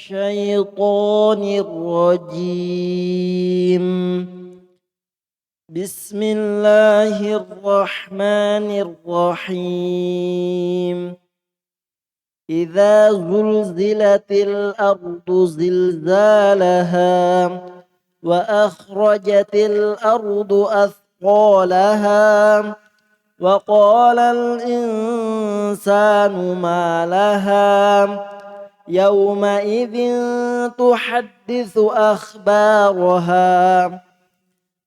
الشيطان الرجيم. بسم الله الرحمن الرحيم. إذا زلزلت الأرض زلزالها وأخرجت الأرض أثقالها وقال الإنسان ما لها يومئذ تحدث أخبارها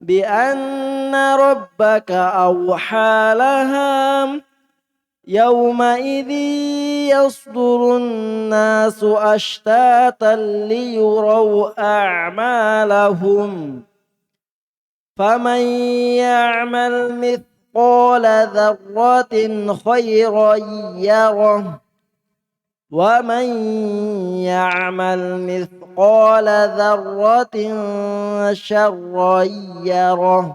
بأن ربك أوحى لها يومئذ يصدر الناس أشتاتا ليروا أعمالهم فمن يعمل مثقال ذرة خيرا يره ومن يعمل مثقال ذرة شرا يره.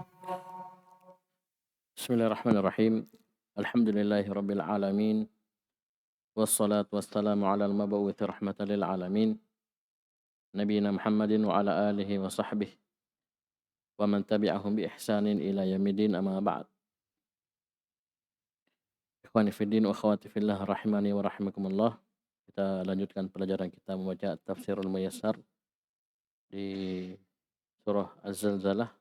Bismillahirrahmanirrahim. Alhamdulillahirabbil alamin. Wassalatu wassalamu ala al-mab'uuts rahmatan lil alamin. Nabiyina Muhammadin wa ala alihi wa sahbihi wa man tabi'ahum bi ihsanin ila yaumil amma ba'd. Ikhwani fid din wa akhwati fillah rahimani wa rahimakumullah. Kita lanjutkan pelajaran kita membaca Tafsirul Muyassar di surah Az-Zalzalah,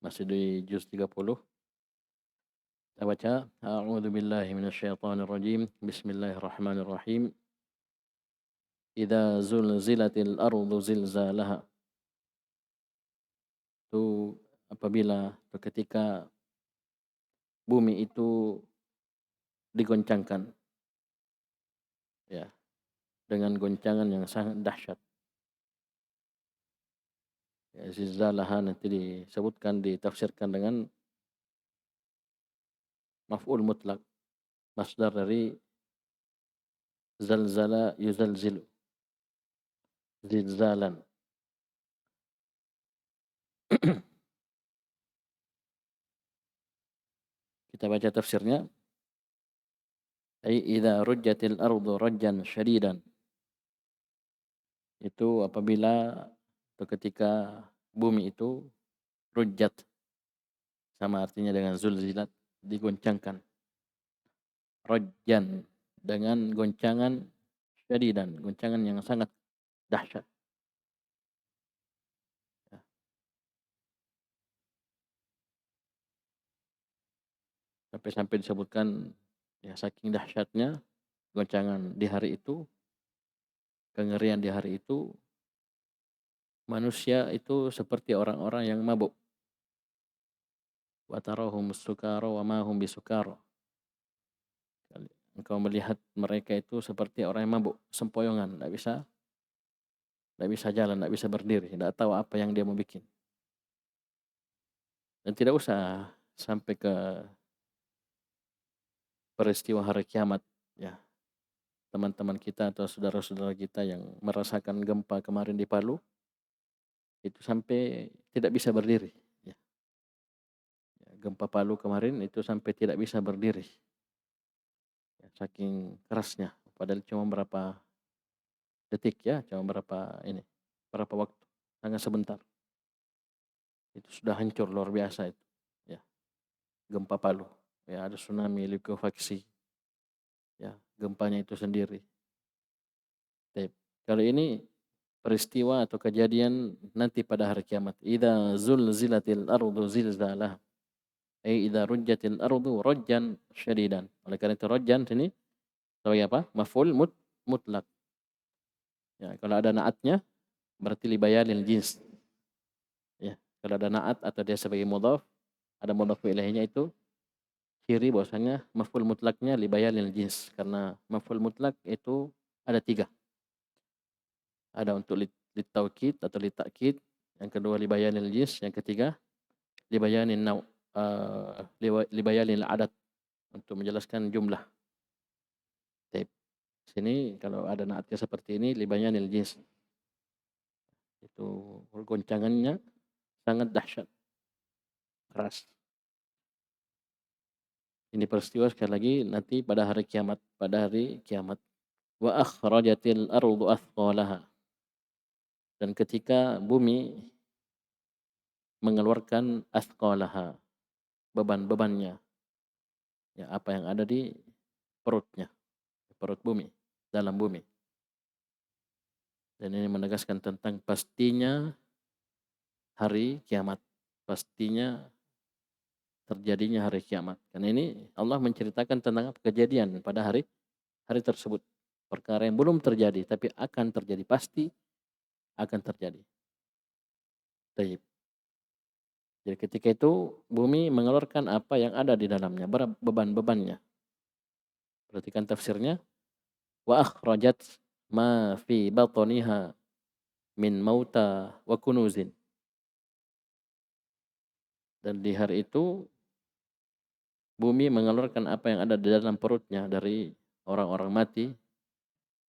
masih di juz 30. Kita baca, a'udzu billahi minasyaitonir rajim. Bismillahirrahmanirrahim. Idza zulzilatil ardu zilzalaha. Itu apabila atau ketika bumi itu digoncangkan, ya, dengan goncangan yang sangat dahsyat. Ya, zilzalaha nanti disebutkan, ditafsirkan dengan maf'ul mutlak, masdar dari zalzala yuzalzilu, zilzalan. Kita baca tafsirnya. Ai idza rujjatil ardu rajjan syadidan. Itu apabila atau ketika bumi itu rujjat, sama artinya dengan zulzilat, digoncangkan. Rajjan, dengan goncangan syadidan, goncangan yang sangat dahsyat. Ya. Sampai-sampai disebutkan, ya, saking dahsyatnya goncangan di hari itu, kengerian di hari itu, manusia itu seperti orang-orang yang mabuk. Wa tarahum sukara wa ma hum bisukara. Engkau melihat mereka itu seperti orang yang mabuk, sempoyongan, tidak bisa jalan, tidak bisa berdiri, tidak tahu apa yang dia mau bikin. Dan tidak usah sampai ke peristiwa hari kiamat, ya. Teman-teman kita atau saudara-saudara kita yang merasakan gempa kemarin di Palu, itu sampai tidak bisa berdiri. Ya. Gempa Palu kemarin itu sampai tidak bisa berdiri. Ya, saking kerasnya, padahal cuma berapa detik, ya, cuma berapa waktu, sangat sebentar. Itu sudah hancur luar biasa itu, ya. Gempa Palu, ya, ada tsunami, likuifaksi, ya, gempanya itu sendiri. Kalau ini peristiwa atau kejadian nanti pada hari kiamat. Idza zulzilatil ardu zilzalaha. Ai idza rujjatil ardu rajjan syadidan. Oleh karena itu rajjan sini sebagai apa? Maf'ul mutlak. Ya, kalau ada naatnya berarti libayanil jins. Ya, kalau ada naat atau dia sebagai mudhaf, ada mudhaf ilaihnya, itu ciri bahwasanya maf'ul mutlaknya libayanil jins, karena maf'ul mutlak itu ada 3. Ada untuk litaukid atau litakid, yang kedua libayanil jins, yang ketiga libayanin libayanil adat, untuk menjelaskan jumlah. Taib. Sini kalau ada naatnya seperti ini libayanil jins. Itu goncangannya sangat dahsyat, keras. Ini peristiwa sekali lagi nanti pada hari kiamat, Wa akhrajatil ardu athqalaha. dan ketika bumi mengeluarkan athqalaha, beban-bebannya, ya apa yang ada di perutnya, perut bumi, dalam bumi. Dan ini menegaskan tentang pastinya hari kiamat, pastinya terjadinya hari kiamat. Karena ini Allah menceritakan tentang kejadian pada hari tersebut. Perkara yang belum terjadi tapi akan terjadi, pasti akan terjadi. Taib. Jadi ketika itu bumi mengeluarkan apa yang ada di dalamnya, beban-bebannya. Perhatikan tafsirnya. Wa akhrajat ma fi batniha min mauta wa kunuzin. Dan di hari itu bumi mengeluarkan apa yang ada di dalam perutnya dari orang-orang mati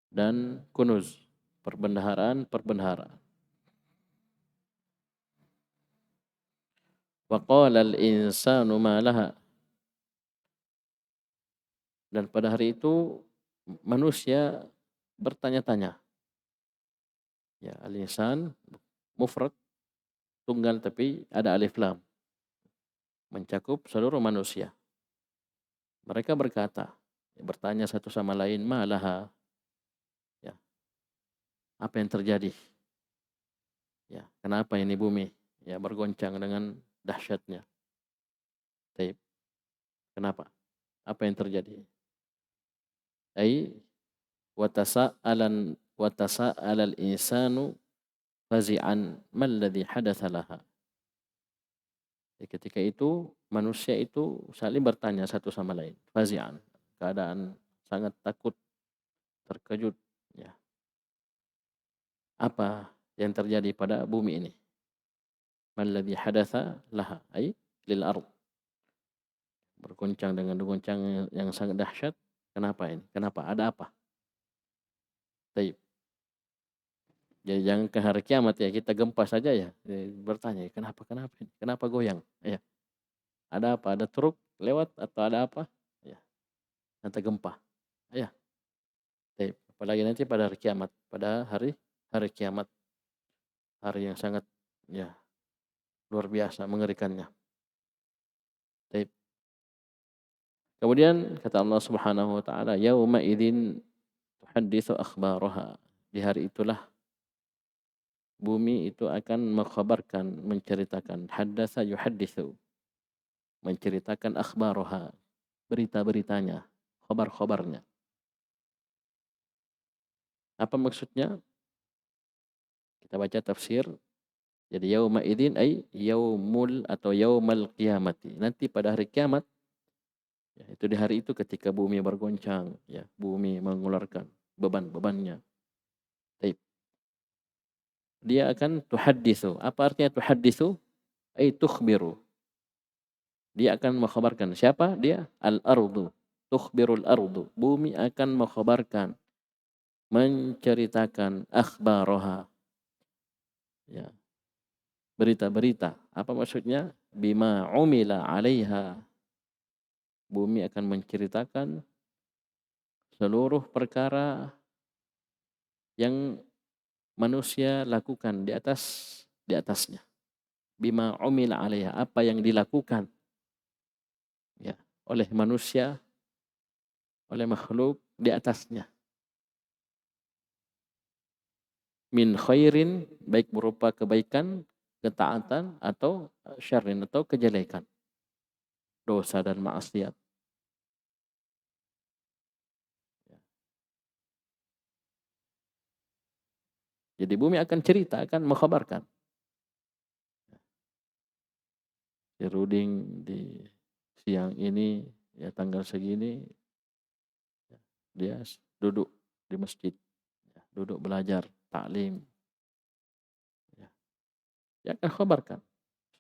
dan kunuz, perbendaharaan. Wa qala al-insanu ma laha. Dan pada hari itu manusia bertanya-tanya. Ya, al-insan mufrad, tunggal tapi ada alif lam, mencakup seluruh manusia. Mereka berkata, bertanya satu sama lain, ma laha. Ya, apa yang terjadi? Ya, kenapa ini bumi ya bergoncang dengan dahsyatnya? Taib. Kenapa? Apa yang terjadi? Ai watasa'alal insanu fazi'an malladhi hadatsa laha. Ketika itu manusia itu saling bertanya satu sama lain, fazi'an, keadaan sangat takut, terkejut, ya. Apa yang terjadi pada bumi ini? Malladhi hadatsa laha, ai lil ard. Bergoncang dengan goncangan yang sangat dahsyat. Kenapa ini? Kenapa? Ada apa? Taib. Jadi jangan ke hari kiamat ya kita gempa saja ya, bertanya kenapa goyang? Ya. Ada apa? Ada truk lewat atau ada apa? Ya. Nanti gempa. Ya. Taib. Apalagi nanti pada hari kiamat, pada hari kiamat, hari yang sangat ya luar biasa mengerikannya. Taib. Kemudian kata Allah Subhanahu wa taala, yauma idzin tuhadditsu akhbaraha. Di hari itulah bumi itu akan mengkhabarkan, menceritakan, haddatsa yuhadditsu, menceritakan akhbaraha, berita-beritanya, khabar-khabarnya. Apa maksudnya? Kita baca tafsir. Jadi yauma idzin ay yaumul atau yaumal qiyamati. Nanti pada hari kiamat, ya, itu di hari itu ketika bumi bergoncang, ya, bumi mengeluarkan beban-bebannya. Taib. Dia akan tuhadditsu. Apa artinya tuhadditsu? Ay tukhbiru. Dia akan mengkhabarkan. Siapa? Dia al-ardu. Tukhbirul ardu. Bumi akan mengkhabarkan, menceritakan akhbaraha. Ya. Berita-berita. Apa maksudnya? Bima umila 'alaiha. Bumi akan menceritakan seluruh perkara yang manusia lakukan di atasnya. Bima umila 'alaiha, apa yang dilakukan ya oleh manusia, oleh makhluk di atasnya. Min khairin, baik berupa kebaikan, ketaatan, atau syarrin, atau kejelekan, dosa dan maksiat. Jadi bumi akan cerita, akan mengkhabarkan. Si Ruding di siang ini, ya tanggal segini, ya, dia duduk di masjid, ya, duduk belajar, taklim. Ya, dia akan khabarkan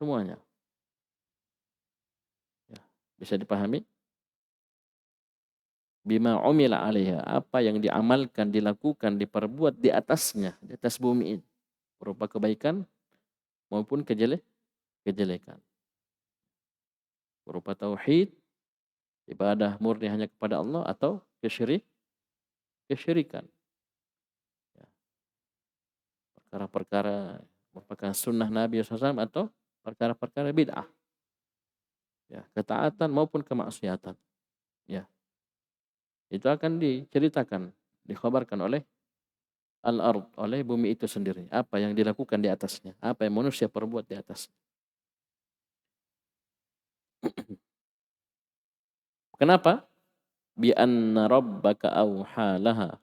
semuanya. Ya, bisa dipahami? Bima umila 'alaiha, apa yang diamalkan, dilakukan, diperbuat di atasnya, di atas bumi ini, berupa kebaikan maupun kejelekan. Berupa tauhid, ibadah murni hanya kepada Allah, atau kesyirikan. Ya. perkara-perkara merupakan sunnah Nabi SAW atau perkara-perkara bid'ah. Ya, ketaatan maupun kemaksiatan. Ya, itu akan diceritakan, dikhabarkan oleh al-ard, oleh bumi itu sendiri. Apa yang dilakukan di atasnya, apa yang manusia perbuat di atas. Kenapa? Bi anna rabbaka awha laha.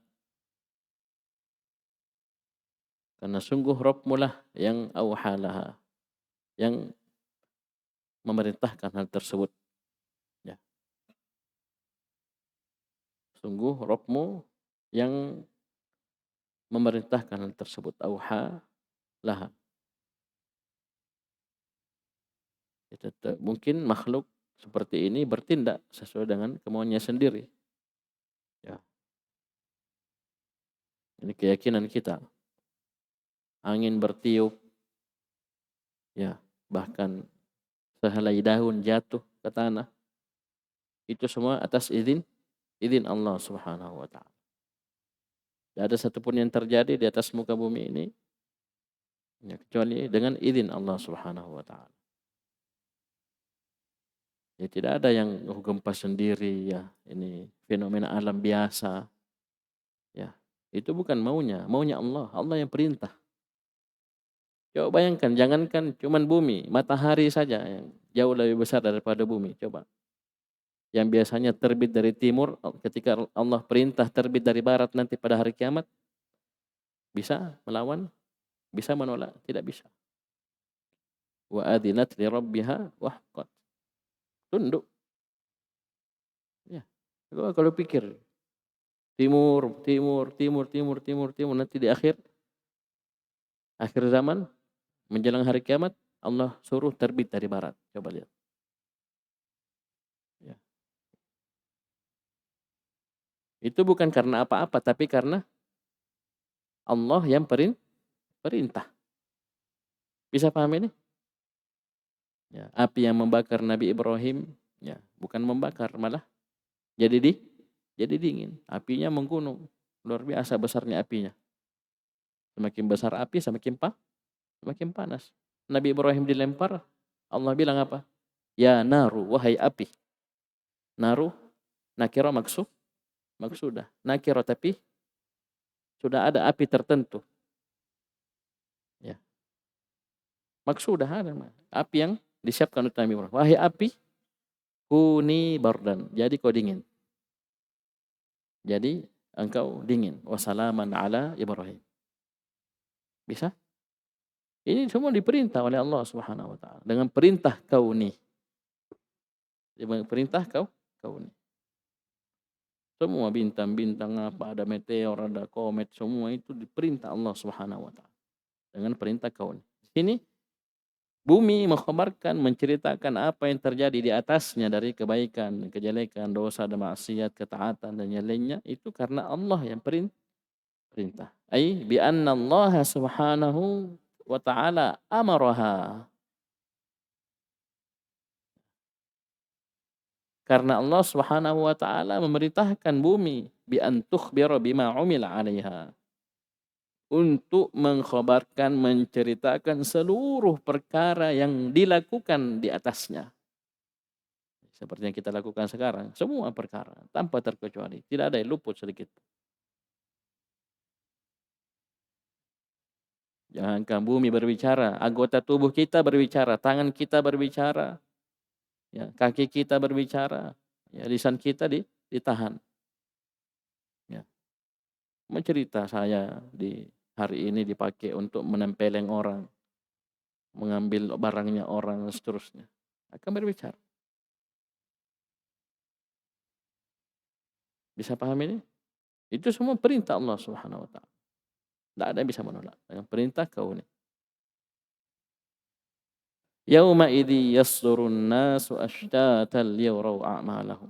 Karena sungguh Rabbmu lah yang awha laha, yang memerintahkan hal tersebut. Ya, sungguh Rabbmu yang memerintahkan hal tersebut. Awha laha. Itu mungkin makhluk seperti ini bertindak sesuai dengan kemauannya sendiri. Ya, ini keyakinan kita. Angin bertiup, ya, bahkan sehelai daun jatuh ke tanah, itu semua atas izin Allah Subhanahu wa taala. Tidak ada satupun yang terjadi di atas muka bumi ini ya, kecuali dengan izin Allah Subhanahu wa taala. Ya, tidak ada yang gempa sendiri ya, ini fenomena alam biasa. Ya, itu bukan maunya Allah. Allah yang perintah. Coba bayangkan, jangankan cuman bumi, matahari saja yang jauh lebih besar daripada bumi. Coba. Yang biasanya terbit dari timur, ketika Allah perintah terbit dari barat nanti pada hari kiamat, bisa melawan, bisa menolak, tidak bisa. Wa adzinat li rabbiha wahqat. Tunduk. Ya. Kalau pikir timur, nanti di akhir zaman menjelang hari kiamat Allah suruh terbit dari barat. Coba lihat. Ya. Itu bukan karena apa-apa, tapi karena Allah yang perintah. Bisa paham ini? Ya, api yang membakar Nabi Ibrahim, ya, bukan membakar, malah jadi dingin. Apinya menggunung. Luar biasa besarnya apinya. Semakin besar api, semakin panas. Nabi Ibrahim dilempar, Allah bilang apa? Ya naru, wahai api. Naru, nakira maksudah. Nakira tapi sudah ada api tertentu. Ya. Maksudah ada. Api yang disiapkan untuk Nabi Ibrahim. Wahai api, kuni bardan. Jadi kau dingin. Jadi engkau dingin. Wassalaman ala Ibrahim. Bisa? Ini semua diperintah oleh Allah Subhanahu wa taala dengan perintah kauni. Dengan perintah kauni. Semua bintang-bintang apa, ada meteor, ada komet, semua itu diperintah Allah Subhanahu wa taala dengan perintah kauni. Di sini bumi mengkhabarkan, menceritakan apa yang terjadi di atasnya dari kebaikan, kejelekan, dosa dan maksiat, ketaatan dan yang lainnya, itu karena Allah yang perintah. Ai bi anna Allah Subhanahu wa ta'ala amaraha. Karena Allah Subhanahu wa ta'ala memerintahkan bumi bi an tukhbira bima umila 'alaiha. Untuk mengkhabarkan, menceritakan seluruh perkara yang dilakukan di atasnya. Seperti yang kita lakukan sekarang, semua perkara tanpa terkecuali, tidak ada yang luput sedikit. Jangankan bumi berbicara, anggota tubuh kita berbicara, tangan kita berbicara, ya, kaki kita berbicara, ya, lisan kita ditahan. Ya. Mencerita saya di hari ini dipakai untuk menempeleng orang, mengambil barangnya orang, dan seterusnya. Akan berbicara. Bisa paham ini? Itu semua perintah Allah Subhanahu wa taala. Tidak ada yang bisa menolak. Dengan perintah kau ini. Yauma idzi yasdurun nasu ashtatan liyuraw a'malahum.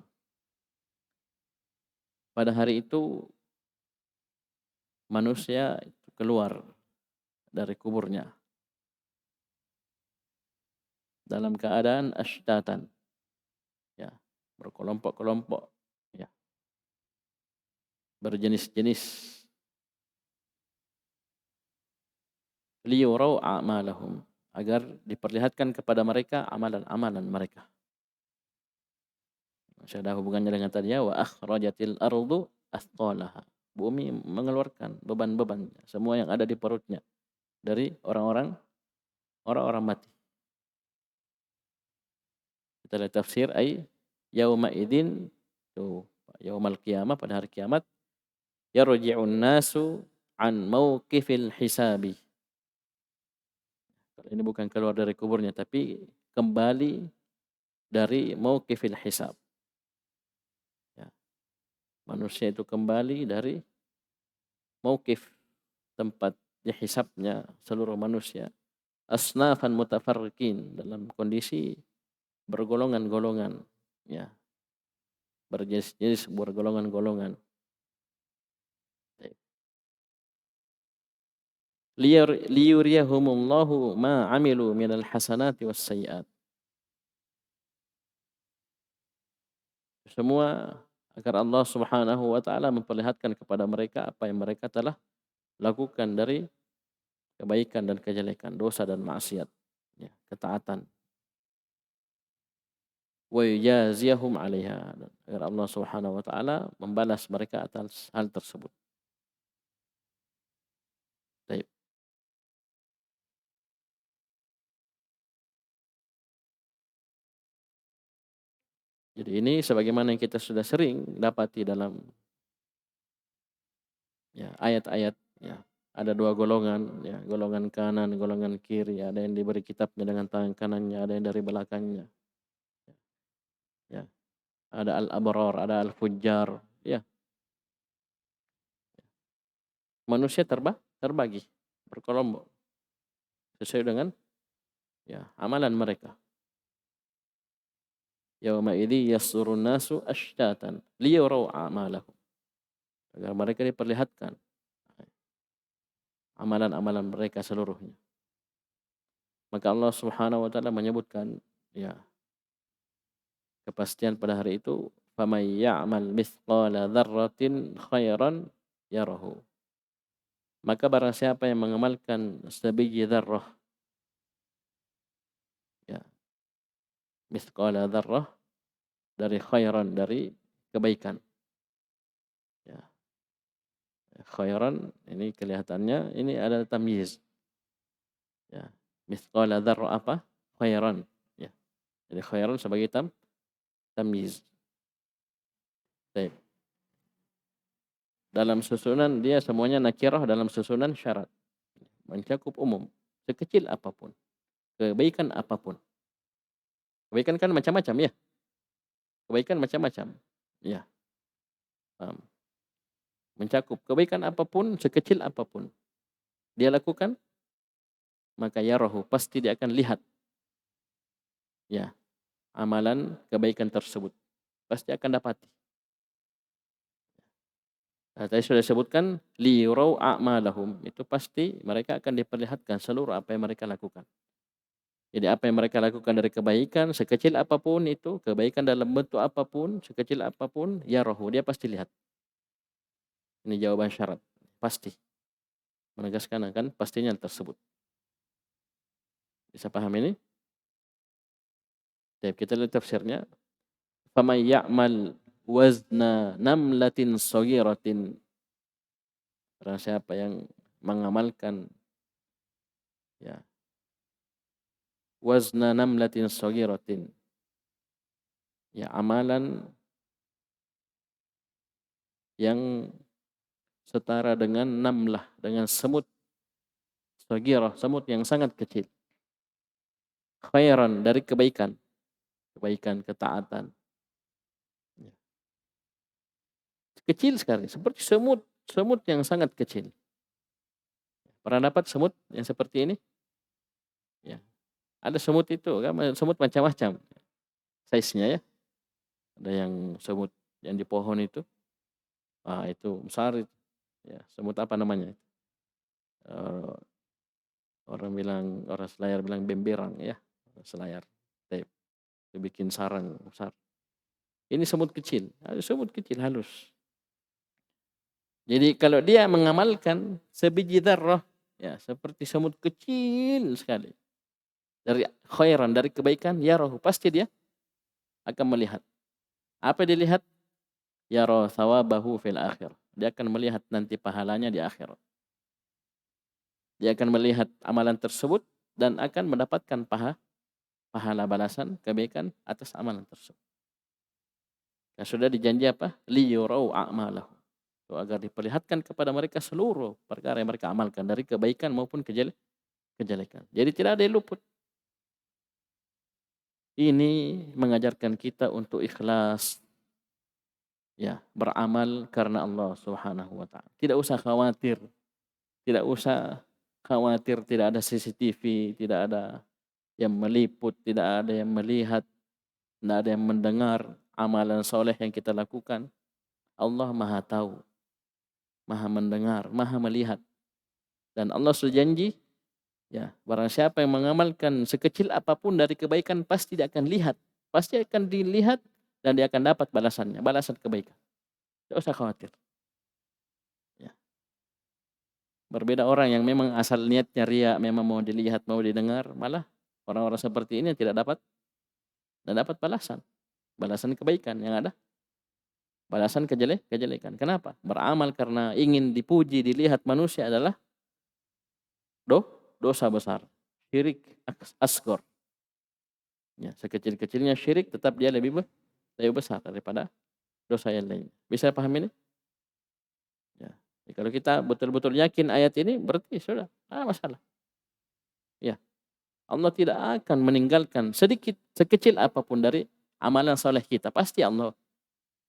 Pada hari itu manusia keluar dari kuburnya dalam keadaan ashtatan, ya, berkelompok-kelompok, ya, berjenis-jenis. liyurau a'malahum, agar diperlihatkan kepada mereka amalan-amalan mereka. Masih ada hubungannya dengan tadi ya, wa akhrajatil ardu athqalaha. Bumi mengeluarkan beban-bebannya, semua yang ada di perutnya dari orang-orang mati. Kita lihat tafsir yauma idzin, tuh yaumal qiyamah, pada hari kiamat, yarji'un nasu an mauqifil hisabi. Ini bukan keluar dari kuburnya, tapi kembali dari mauqifil hisab. Ya, manusia itu kembali dari mauqif, tempat dihisabnya seluruh manusia. Asnafan mutafarriqin, dalam kondisi bergolongan-golongan, ya, berjenis-jenis, bergolongan-golongan. Liyuriyahumullahu ma amilu minal hasanati was sayyiat. Semua agar Allah Subhanahu wa taala memperlihatkan kepada mereka apa yang mereka telah lakukan dari kebaikan dan kejelekan, dosa dan maksiat, ya, ketaatan. Wa yajaziyahum 'alaiha, agar Allah Subhanahu wa taala membalas mereka atas hal tersebut. Baik. Jadi ini sebagaimana yang kita sudah sering dapati dalam, ya, ayat-ayat, ya. Ada dua golongan, ya, golongan kanan, golongan kiri. Ada yang diberi kitabnya dengan tangan kanannya, ada yang dari belakangnya. Ya. Ada al-abrar, ada al-fujjar, ya. Manusia terbagi, berkelompok sesuai dengan, ya, amalan mereka. Yauma idzi yasurun nasu ashtatan liyurau a'malahum, agar mereka diperlihatkan amalan-amalan mereka seluruhnya. Maka Allah Subhanahu wa taala menyebutkan, ya, kepastian pada hari itu, faman ya'mal mithqala dzarratin khairan yarahu. Maka barang siapa yang mengamalkan sebiji dzarrah, ya, mithqala dzarrah, dari khairan, dari kebaikan. Ya. Khairan ini kelihatannya ini ada tamyiz. Ya. Mithqala dzarrah apa? Khairan. Ya. Jadi khairan sebagai tamyiz. Baik. Dalam susunan dia semuanya nakirah, dalam susunan syarat. Mencakup umum, sekecil apapun, kebaikan apapun. Kebaikan kan macam-macam, ya. Kebaikan macam-macam. Ya. Paham. Mencakup kebaikan apapun, sekecil apapun dia lakukan, maka yarahu, pasti dia akan lihat, ya, amalan kebaikan tersebut. Pasti akan dapati. Nah, tadi sudah disebutkan liyurau a'malahum, itu pasti mereka akan diperlihatkan seluruh apa yang mereka lakukan. Jadi apa yang mereka lakukan dari kebaikan, sekecil apapun itu, kebaikan dalam bentuk apapun, sekecil apapun, yarahu, dia pasti lihat. Ini jawaban syarat, pasti. Menegaskan akan pastinya tersebut. Bisa paham ini? Baik, kita lihat tafsirnya. Faman ya'mal wazna namlatin saghiratin. Barang siapa yang mengamalkan, ya, wazna namlatin saghiratin. Ya, amalan yang setara dengan namlah, dengan semut saghirah, semut yang sangat kecil. Khairan, dari kebaikan. Kebaikan, ketaatan. Ya. Kecil sekali, seperti semut yang sangat kecil. Pernah dapat semut yang seperti ini? Ya. Ada semut itu, kan, semut macam-macam size-nya, ya. Ada yang semut yang di pohon itu. Itu besar itu. Ya, semut apa namanya? Orang Selayar bilang bemberang, ya. Selayar. Itu bikin sarang besar. Ini semut kecil, semut kecil halus. Jadi kalau dia mengamalkan sebiji dzarrah, ya seperti semut kecil sekali. Dari khairan, dari kebaikan, yarahu, pasti dia akan melihat. Apa yang dilihat? Yara thawabahu fil akhir. Dia akan melihat nanti pahalanya di akhirat. Dia akan melihat amalan tersebut dan akan mendapatkan pahala balasan kebaikan atas amalan tersebut. Ya, sudah dijanji apa? Liyurau a'malahu. Itu agar diperlihatkan kepada mereka seluruh perkara yang mereka amalkan dari kebaikan maupun kejelekan. Jadi tidak ada yang luput. Ini mengajarkan kita untuk ikhlas, ya, beramal karena Allah Subhanahu wa taala. Tidak usah khawatir, tidak ada CCTV, tidak ada yang meliput, tidak ada yang melihat, tidak ada yang mendengar amalan soleh yang kita lakukan. Allah Maha tahu, Maha mendengar, Maha melihat. Dan Allah sudah janji, ya, barang siapa yang mengamalkan sekecil apapun dari kebaikan pasti dia akan lihat, pasti akan dilihat dan dia akan dapat balasannya, balasan kebaikan. Tidak usah khawatir. Ya. Berbeda orang yang memang asal niatnya ria, memang mau dilihat, mau didengar, malah orang-orang seperti ini tidak dapat balasan kebaikan yang ada, balasan kejelekan. Kenapa? Beramal karena ingin dipuji, dilihat manusia adalah dosa besar, syirik asghar. Ya, sekecil-kecilnya syirik tetap dia lebih besar daripada dosa yang lain. Bisa paham ini? Ya. Kalau kita betul-betul yakin ayat ini berarti sudah masalah. Ya. Allah tidak akan meninggalkan sedikit sekecil apapun dari amalan soleh kita. Pasti Allah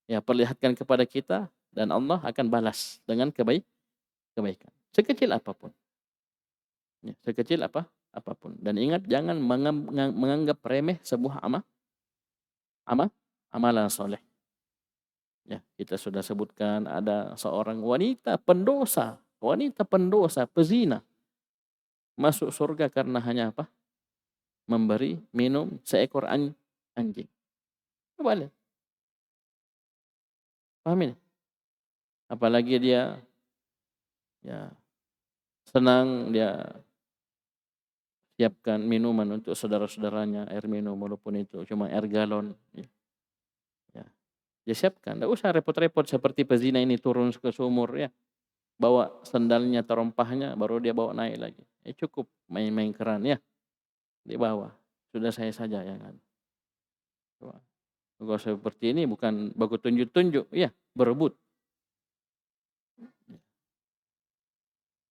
ya perlihatkan kepada kita dan Allah akan balas dengan kebaikan. Sekecil apapun. Ya, sekecil apapun. Dan ingat jangan menganggap remeh sebuah amalan soleh. Ya, kita sudah sebutkan ada seorang wanita pendosa, pezina, masuk surga karena hanya apa? Memberi minum seekor anjing. Coba lihat. Paham ini? Apalagi dia ya senang dia siapkan minuman untuk saudara-saudaranya, air minum walaupun itu cuma air galon. Ya. Dia siapkan, tidak usah repot-repot seperti pezina ini turun ke sumur ya. Bawa sandalnya, terompahnya, baru dia bawa naik lagi. Cukup main-main keran ya. Di bawah. Sudah saya saja ya kan. Kalau seperti ini bukan baku tunjuk-tunjuk, ya berebut.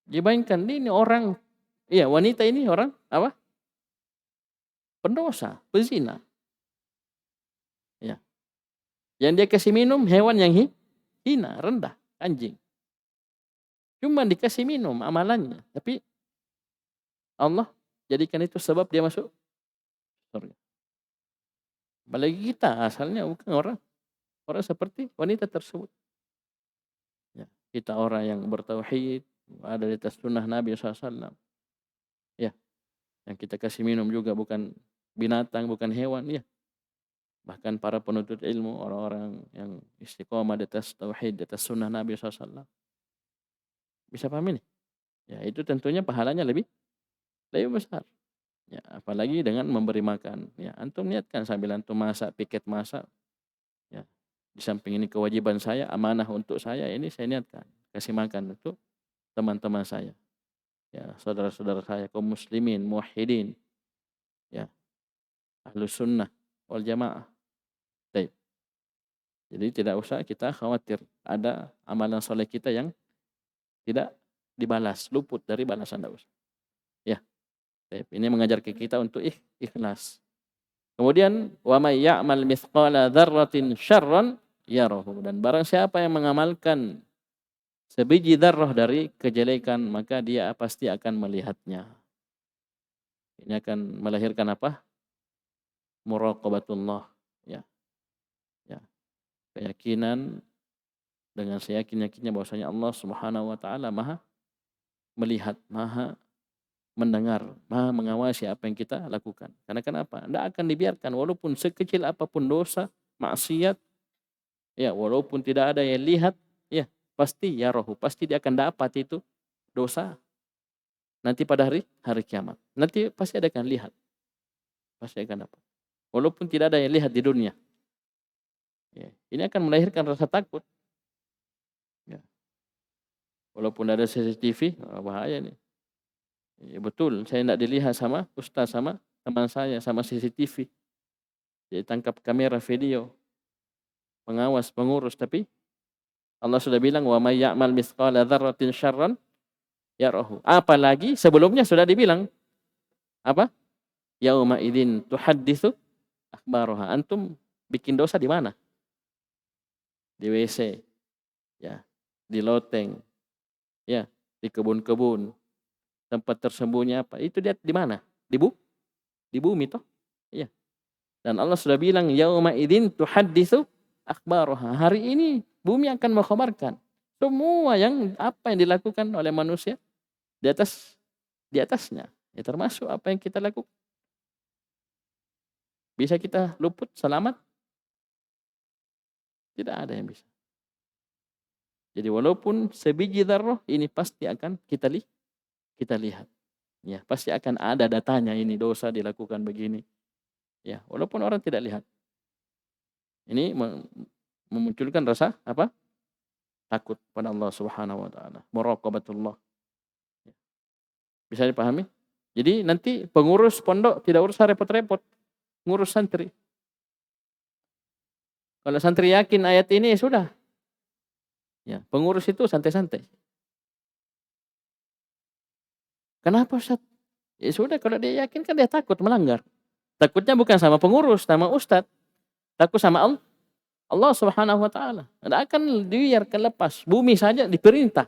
Dibayangkan ini orang, iya wanita ini orang apa? Pendosa, pezina. Ya. Yang dia kasih minum hewan yang hina, rendah, anjing. Cuma dikasih minum amalannya, tapi Allah jadikan itu sebab dia masuk surga. Apalagi kita asalnya bukan orang seperti wanita tersebut. Ya, kita orang yang bertauhid, ada di atas sunnah Nabi SAW. Ya, yang kita kasih minum juga bukan binatang, bukan hewan. Ya, bahkan para penuntut ilmu, orang-orang yang istiqomah di atas tauhid, di atas sunnah Nabi SAW. Bisa paham ini? Ya, itu tentunya pahalanya lebih besar. Ya, apalagi dengan memberi makan. Ya, antum niatkan sambil antum masak, piket masak. Ya, di samping ini kewajiban saya, amanah untuk saya, ini saya niatkan kasih makan untuk teman-teman saya. Ya, saudara-saudara saya kaum muslimin, muwahhidin. Ya, ahlus sunnah wal jamaah. Baik. Jadi tidak usah kita khawatir ada amalan soleh kita yang tidak dibalas, luput dari balasan, tidak usah. Ya. Ini mengajarkan kita untuk ikhlas. Kemudian wa may ya'mal mithqala dzarratin syarran yarahu, dan barang siapa yang mengamalkan sebiji dzarrah dari kejelekan maka dia pasti akan melihatnya. Ini akan melahirkan apa? Muraqabatullah, ya. Ya. Keyakinan dengan seyakin-yakinnya bahwasanya Allah Subhanahu wa taala Maha melihat, Maha mendengar, Maha mengawasi apa yang kita lakukan. Karena kenapa? Tidak akan dibiarkan walaupun sekecil apapun dosa, maksiat, ya walaupun tidak ada yang lihat, ya pasti ya rohu, pasti dia akan dapat itu dosa. nanti pada hari kiamat. Nanti pasti ada akan lihat. Pasti akan dapat. Walaupun tidak ada yang lihat di dunia. Ya. Ini akan melahirkan rasa takut. Ya. Walaupun ada CCTV, bahaya nih. Ya, betul, saya tidak dilihat sama ustaz, sama teman saya, sama CCTV. Jadi tangkap kamera video, pengawas, pengurus, tapi Allah sudah bilang wa may ya'mal mithqala dzarratin syarran yarahu. Apalagi sebelumnya sudah dibilang apa? Yauma idzin tuhadditsu akhbaraha. Antum bikin dosa di mana? Di WC, ya, di loteng, ya, di kebun-kebun, tempat tersembunyi apa? Itu dia di mana? Di bumi toh? Iya. Dan Allah sudah bilang yauma idzin tuhadditsu akhbaraha. Hari ini bumi akan mengkhabarkan semua apa yang dilakukan oleh manusia di atasnya. Ya, termasuk apa yang kita lakukan. Bisa kita luput selamat? Tidak ada yang bisa. Jadi walaupun sebiji dzarrah ini pasti akan kita lihat. Ya, pasti akan ada datanya ini dosa dilakukan begini. Ya, walaupun orang tidak lihat. Ini memunculkan rasa apa? Takut pada Allah Subhanahu wa taala. Muraqabatullah. Bisa dipahami? Jadi nanti pengurus pondok tidak usah repot-repot ngurus santri. Kalau santri yakin ayat ini ya sudah. Ya, pengurus itu santai-santai. Kenapa Ustaz? Ya sudah, kalau dia yakin kan dia takut melanggar. Takutnya bukan sama pengurus, sama ustaz. Takut sama Allah Subhanahu wa taala. Tidak akan dibiarkan lepas. Bumi saja diperintah.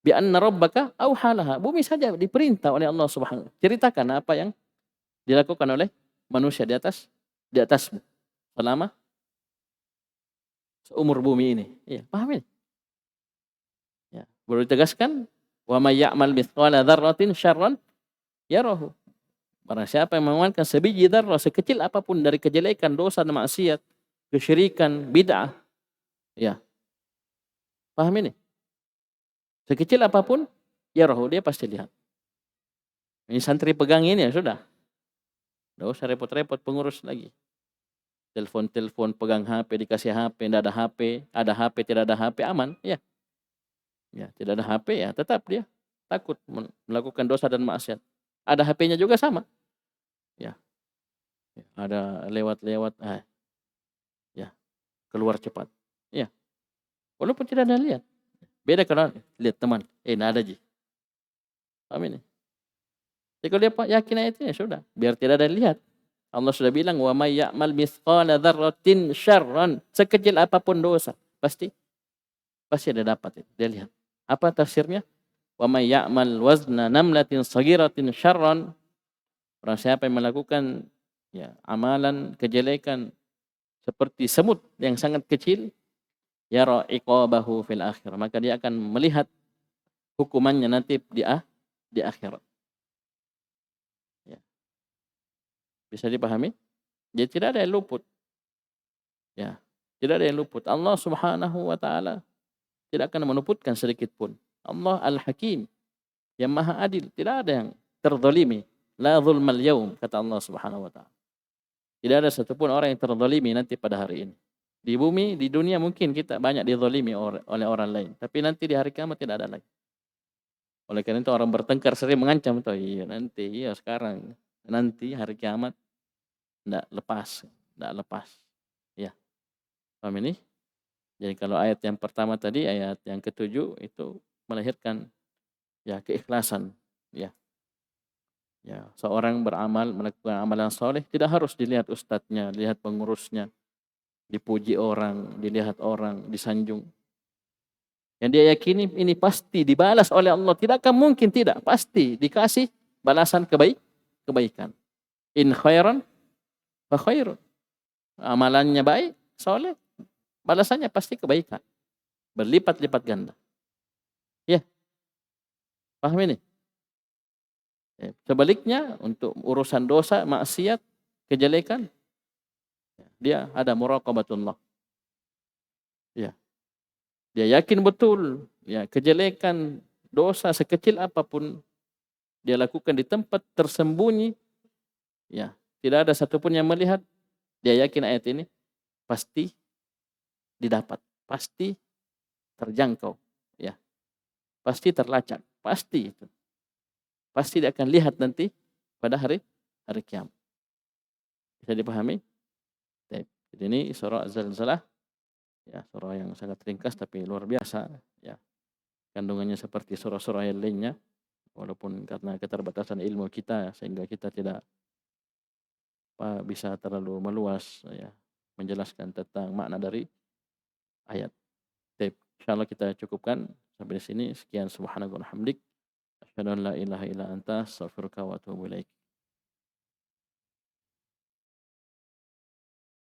Bi anna rabbaka auhalaha. Bumi saja diperintah oleh Allah Subhanahu. Ceritakan apa yang dilakukan oleh manusia di atasmu selama seumur bumi ini. Iya, paham ini? Ya, baru ditegaskan wa may ya'mal mithqala dzarratin syarran yarahu. Barang siapa yang mengamalkan sebiji dzarrah, sekecil apapun dari kejelekan, dosa dan maksiat, kesyirikan, bid'ah. Ya. Paham ini? Sekecil apapun, yarahu, dia pasti lihat. Ini santri pegang ini ya sudah. Tidak usah repot-repot pengurus lagi. Telepon-telepon, pegang HP, dikasih HP, tidak ada HP, tidak ada HP, aman, ya. Ya, tidak ada HP ya, tetap dia takut melakukan dosa dan maksiat. Ada HP-nya juga sama. Ya. Ada lewat-lewat, ya, keluar cepat. Ya. Walaupun tidak ada lihat. Beda kalau lihat teman, tidak ada ji. Amin. Jadi kalau dia yakin ayatnya sudah, biar tidak ada lihat. Allah sudah bilang wa may ya'mal mithqala dzarratin syarran, sekecil apapun dosa, pasti ada dapat itu. Dia lihat. Apa tafsirnya? Wa may ya'mal wazna namlatin saghiratin syarran, orang siapa yang melakukan ya amalan kejelekan seperti semut yang sangat kecil, yara iqabahu fil akhir, maka dia akan melihat hukumannya nanti di akhirat. Ya. Bisa dipahami? Jadi tidak ada yang luput. Ya, tidak ada yang luput. Allah Subhanahu wa taala tidak akan meluputkan sedikit pun. Allah Al-Hakim, yang Maha Adil, tidak ada yang terzalimi. La zulmal yaum, kata Allah Subhanahu wa taala. Tidak ada satupun orang yang terzalimi nanti pada hari ini. Di bumi, di dunia mungkin kita banyak dizalimi oleh orang lain, tapi nanti di hari kiamat tidak ada lagi. Oleh karena itu orang bertengkar sering mengancam tuh, iya sekarang, nanti hari kiamat tidak lepas. Ya. Paham ini? Jadi kalau ayat yang pertama tadi, ayat yang ke-7 itu melahirkan ya keikhlasan, ya. Ya, seorang beramal, melakukan amalan soleh tidak harus dilihat ustadznya, dilihat pengurusnya, dipuji orang, dilihat orang, disanjung. Yang dia yakini ini pasti dibalas oleh Allah, tidak akan mungkin tidak, pasti dikasih balasan kebaikan. In khairan fa khairun. Amalannya baik, soleh, balasannya pasti kebaikan. Berlipat-lipat ganda. Ya. Paham ini? Sebaliknya untuk urusan dosa, maksiat, kejelekan, dia ada muraqabatullah. Ya. Dia yakin betul ya kejelekan dosa sekecil apapun dia lakukan di tempat tersembunyi, ya, tidak ada satupun yang melihat, dia yakin ayat ini pasti didapat, pasti terjangkau, ya, pasti terlacak, pasti itu. Pasti dia akan lihat nanti pada hari kiamat. Bisa dipahami? Baik. Jadi ini surah Az-Zalzalah, ya, surah yang sangat ringkas tapi luar biasa, ya. Kandungannya seperti surah-surah yang lainnya, walaupun karena keterbatasan ilmu kita sehingga kita tidak bisa terlalu meluas, ya, menjelaskan tentang makna dari ayat. Baik, insyaallah kita cukupkan sampai di sini. Sekian subhanakallahumma hamdik, asyhadu an la ilaha illa anta, astaghfiruka wa atubu ilaik.